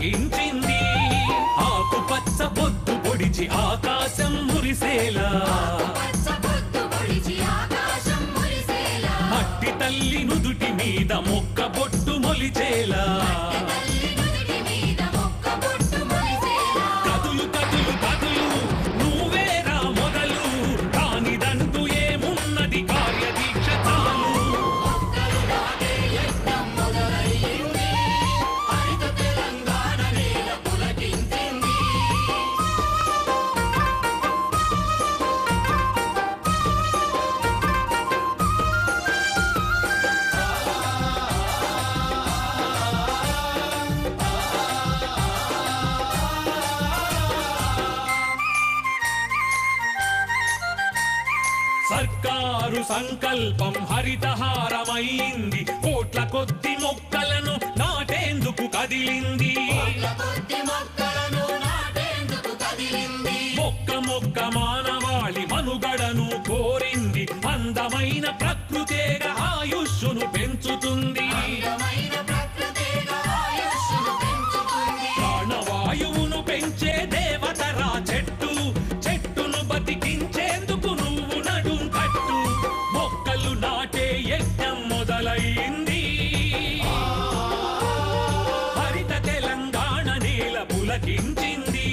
పులకించింది ఆకుపచ్చ పొద్దు పొడిచి ఆకాశం మురిసేలా మట్టి తల్లి నుదుటి మీద మొక్క బొట్టు మొలిచేలా కదులు కదులు కదులు నువ్వేరా మొదలు కానిదంటూ ఏమున్నది కార్యదీక్ష చాలు సర్కారు సంకల్పం హరితహారమైంది కోట్ల కొద్ది మొక్కలను నాటేందుకు కదిలింది మొక్క మొక్క మానవాళి మనుగడను కోరింది అందమైన ప్రకృతేగా ఆయుష్ను పెంచుతుంది ప్రాణవాయువును పెంచే దేవతరా చెట్టు చెట్టును బతికించేందుకు నువ్వు నడుం కట్టు మొక్కలు నాటే యజ్ఞం మొదలైంది హరిత తెలంగాణ నేల పులకించింది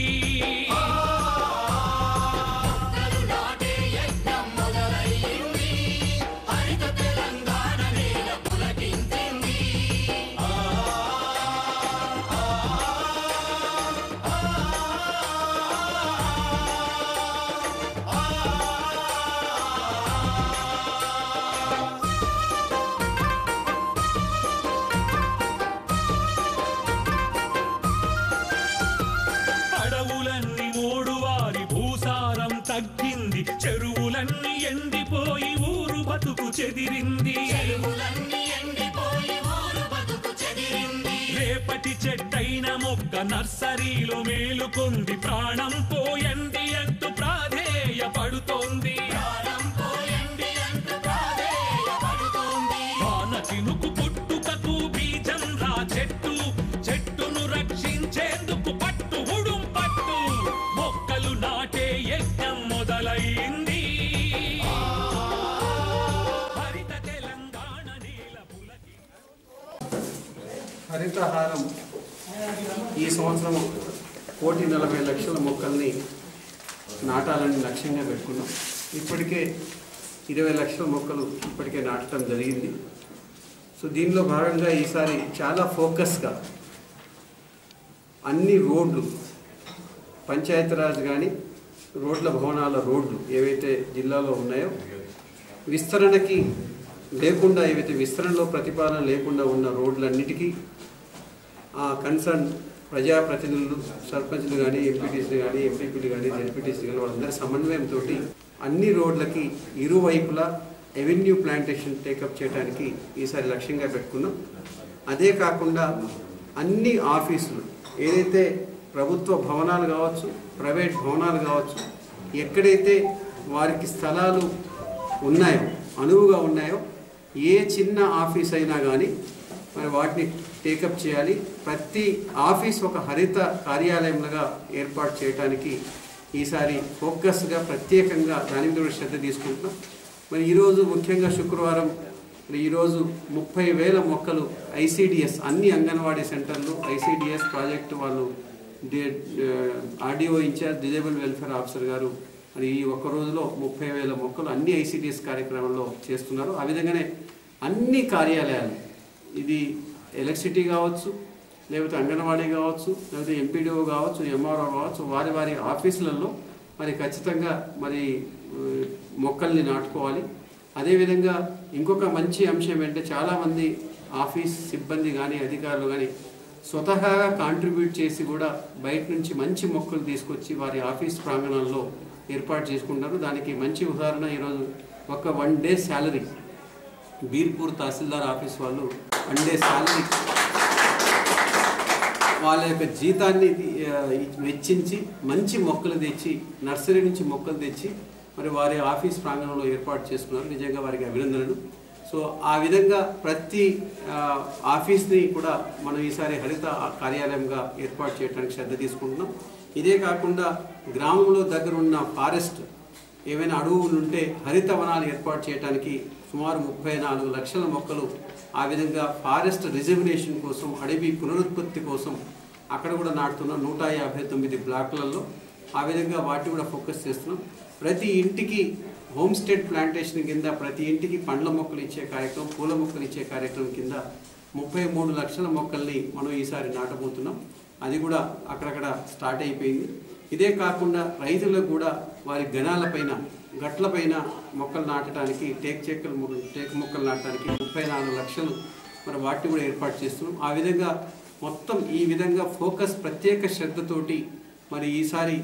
అడవులన్నీ మోడువారి భూసారం తగ్గింది చెరువులన్నీ ఎండిపోయి ఊరు బతుకు చెదిరింది రేపటి చెట్టైన మొక్క నర్సరీలో మేలుకొంది ప్రాణం పోయండి అంటూ ప్రాధేయపడుతోంది వాన చినుకు పుట్టుకకు బీజం రా చెట్టు చెట్టును రక్షించేందుకు పట్టు ఉడుం పట్టు మొక్కలు నాటే యజ్ఞం మొదలైంది హరిత తెలంగాణ నేల పులకి హరితహారం ఈ సంవత్సరం 1,40,00,000 మొక్కల్ని నాటాలని లక్ష్యంగా పెట్టుకున్నాం. ఇప్పటికే 20 లక్షల మొక్కలు ఇప్పటికే నాటడం జరిగింది. సో దీనిలో భాగంగా ఈసారి చాలా ఫోకస్గా అన్ని రోడ్లు పంచాయతీరాజ్ కానీ రోడ్ల భవనాల రోడ్లు ఏవైతే జిల్లాలో ఉన్నాయో విస్తరణకి లేకుండా ఏవైతే విస్తరణలో ప్రతిపాదన లేకుండా ఉన్న రోడ్లన్నిటికీ కన్సర్న్ ప్రజాప్రతినిధులు సర్పంచ్లు కానీ ఎంపీటీసీలు కానీ ఎంపీపీలు కానీ జెడ్పీటీసీలు కానీ వాళ్ళందరి సమన్వయంతో అన్ని రోడ్లకి ఇరువైపులా ఎవెన్యూ ప్లాంటేషన్ టేకప్ చేయడానికి ఈసారి లక్ష్యంగా పెట్టుకున్నాం. అదే కాకుండా అన్ని ఆఫీసులు ఏదైతే ప్రభుత్వ భవనాలు కావచ్చు ప్రైవేట్ భవనాలు కావచ్చు ఎక్కడైతే వారికి స్థలాలు ఉన్నాయో అనువుగా ఉన్నాయో ఏ చిన్న ఆఫీస్ అయినా కానీ మరి వాటిని టేకప్ చేయాలి. ప్రతి ఆఫీస్ ఒక హరిత కార్యాలయంగా ఏర్పాటు చేయడానికి ఈసారి ఫోకస్గా ప్రత్యేకంగా దాని మీద కూడా శ్రద్ధ తీసుకుంటున్నాం. మరి ఈరోజు ముఖ్యంగా శుక్రవారం ఈరోజు 30,000 మొక్కలు ఐసిడిఎస్ అన్ని అంగన్వాడీ సెంటర్లు ఐసిడిఎస్ ప్రాజెక్టు వాళ్ళు RDO in charge disable welfare officer గారు మరి ఈ ఒక్క రోజులో 30,000 మొక్కలు అన్ని ఐసిడిఎస్ కార్యక్రమంలో చేస్తున్నారు. ఆ విధంగానే అన్ని కార్యాలయాలు ఇది ఎలక్ట్రిసిటీ కావచ్చు లేకపోతే అంగన్వాడీ కావచ్చు లేకపోతే ఎంపీడీఓ కావచ్చు ఎంఆర్ఓ కావచ్చు వారి వారి ఆఫీసులలో మరి ఖచ్చితంగా మరి మొక్కల్ని నాటుకోవాలి. అదేవిధంగా ఇంకొక మంచి అంశం ఏంటంటే చాలామంది ఆఫీస్ సిబ్బంది కానీ అధికారులు కానీ స్వతహాగా కాంట్రిబ్యూట్ చేసి కూడా బయట నుంచి మంచి మొక్కలు తీసుకొచ్చి వారి ఆఫీస్ ప్రాంగణాల్లో ఏర్పాటు చేసుకుంటారు. దానికి మంచి ఉదాహరణ ఈరోజు ఒక 1 డే శాలరీ బీర్పూర్ తహసీల్దార్ ఆఫీస్ వాళ్ళు 1 డే శాలరీ వాళ్ళ యొక్క జీతాన్ని వెచ్చించి మంచి మొక్కలు తెచ్చి నర్సరీ నుంచి మొక్కలు తెచ్చి మరి వారి ఆఫీస్ ప్రాంగణంలో ఏర్పాటు చేసుకున్నారు. నిజంగా వారికి అభినందనలు. సో ఆ విధంగా ప్రతి ఆఫీస్ని కూడా మనం ఈసారి హరిత కార్యాలయంగా ఏర్పాటు చేయడానికి శ్రద్ధ తీసుకుంటున్నాం. ఇదే కాకుండా గ్రామంలో దగ్గర ఉన్న ఫారెస్ట్ ఏమైనా అడవులు ఉంటే హరిత వనాలు ఏర్పాటు చేయడానికి సుమారు 34 లక్షల మొక్కలు ఆ విధంగా ఫారెస్ట్ రిజర్వినేషన్ కోసం, అడవి పునరుత్పత్తి కోసం అక్కడ కూడా నాటుతున్నాం 159 బ్లాకులలో. ఆ విధంగా వాటి కూడా ఫోకస్ చేస్తున్నాం. ప్రతి ఇంటికి హోమ్ స్టేట్ ప్లాంటేషన్ కింద ప్రతి ఇంటికి పండ్ల మొక్కలు ఇచ్చే కార్యక్రమం, పూల మొక్కలు ఇచ్చే కార్యక్రమం కింద 33 లక్షల మొక్కల్ని మనం ఈసారి నాటబోతున్నాం. అది కూడా అక్కడక్కడ స్టార్ట్ అయిపోయింది. ఇదే కాకుండా రైతులకు కూడా వారి గణాలపైన, గట్లపైన మొక్కలు నాటడానికి, టేక్ మొక్కలు నాటడానికి 34 లక్షలు మరి వాటిని కూడా ఏర్పాటు చేస్తున్నాం. ఆ విధంగా మొత్తం ఈ విధంగా ఫోకస్, ప్రత్యేక శ్రద్ధతోటి మరి ఈసారి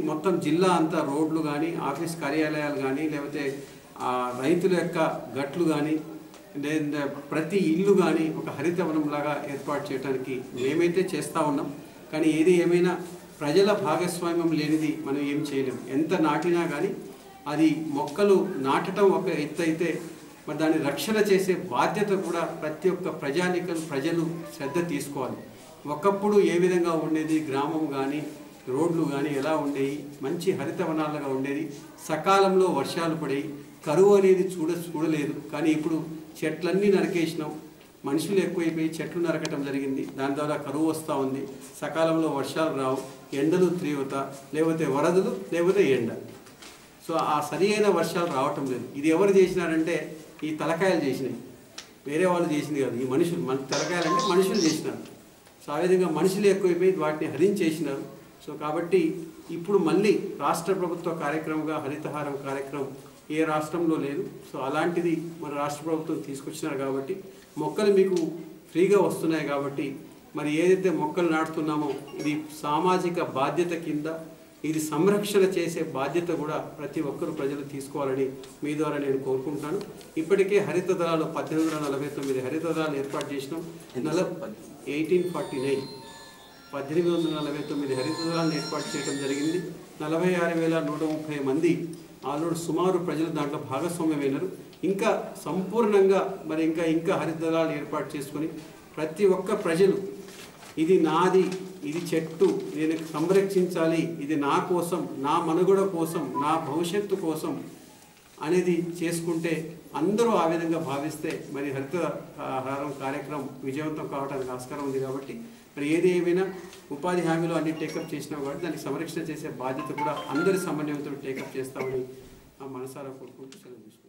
మొత్తం జిల్లా అంతా రోడ్లు కానీ, ఆఫీస్ కార్యాలయాలు కానీ, లేకపోతే రైతుల యొక్క గట్లు కానీ, లేదా ప్రతి ఇల్లు కానీ ఒక హరితవనంలాగా ఏర్పాటు చేయడానికి మేమైతే చేస్తూ ఉన్నాం. కానీ ఏది ఏమైనా ప్రజల భాగస్వామ్యం లేనిది మనం ఏం చేయలేము. ఎంత నాటినా కానీ అది మొక్కలు నాటడం ఒక ఎత్తు అయితే మరి దాన్ని రక్షణ చేసే బాధ్యత కూడా ప్రతి ఒక్క ప్రజలు శ్రద్ధ తీసుకోవాలి. ఒకప్పుడు ఏ విధంగా ఉండేది గ్రామం కానీ, రోడ్లు కానీ ఎలా ఉండేవి, మంచి హరితవనాలుగా ఉండేది, సకాలంలో వర్షాలు పడేవి, కరువు అనేది చూడలేదు. కానీ ఇప్పుడు చెట్లన్నీ నరికేసినాం, మనుషులు ఎక్కువైపోయి చెట్లు నరకటం జరిగింది. దాని ద్వారా కరువు వస్తూ ఉంది, సకాలంలో వర్షాలు రావు, ఎండలు తీవ్రత, లేకపోతే వరదలు, లేకపోతే ఎండ. సో ఆ సరి అయిన వర్షాలు రావటం లేదు. ఇది ఎవరు చేసినారంటే ఈ తలకాయలు చేసినాయి, వేరే వాళ్ళు చేసింది కాదు. ఈ మనుషులు, మన తలకాయలంటే మనుషులు చేసినారు. సో ఆ విధంగా మనుషులు ఎక్కువైపోయి వాటిని హరించేసినారు. సో కాబట్టి ఇప్పుడు మళ్ళీ రాష్ట్ర ప్రభుత్వ కార్యక్రమంగా హరితహారం కార్యక్రమం ఏ రాష్ట్రంలో లేదు. సో అలాంటిది మన రాష్ట్ర ప్రభుత్వం తీసుకొచ్చినారు కాబట్టి మొక్కలు మీకు ఫ్రీగా వస్తున్నాయి కాబట్టి మరి ఏదైతే మొక్కలు నాటుతున్నామో ఇది సామాజిక బాధ్యత కింద, ఇది సంరక్షణ చేసే బాధ్యత కూడా ప్రతి ఒక్కరు ప్రజలు తీసుకోవాలని మీ ద్వారా నేను కోరుకుంటున్నాను. ఇప్పటికే హరిత దళాలు 1849 హరిత దళాలు ఏర్పాటు చేసినాం. 1849 హరిత దళాలను ఏర్పాటు చేయడం జరిగింది. 46,130 మంది ఆల్రెడీ సుమారు ప్రజలు దాంట్లో భాగస్వామ్యమైనారు. ఇంకా సంపూర్ణంగా మరి ఇంకా హరిత దళాలు ఏర్పాటు చేసుకొని ప్రతి ఒక్క ప్రజలు ఇది నాది, ఇది చెట్టు, నేను సంరక్షించాలి, ఇది నా కోసం, నా మనుగడ కోసం, నా భవిష్యత్తు కోసం అనేది చేసుకుంటే, అందరూ ఆ విధంగా భావిస్తే మరి హరితహారం కార్యక్రమం విజయవంతం కావడానికి ఆస్కారం ఉంది. కాబట్టి మరి ఏది ఏమైనా ఉపాధి హామీలో అన్ని టేకప్ చేసినా కాబట్టి దానికి సంరక్షణ చేసే బాధ్యత కూడా అందరి సమన్వయంతో టేకప్ చేస్తామని మనసారా కోరుకుంటూ సెలవు తీసుకుంటాం.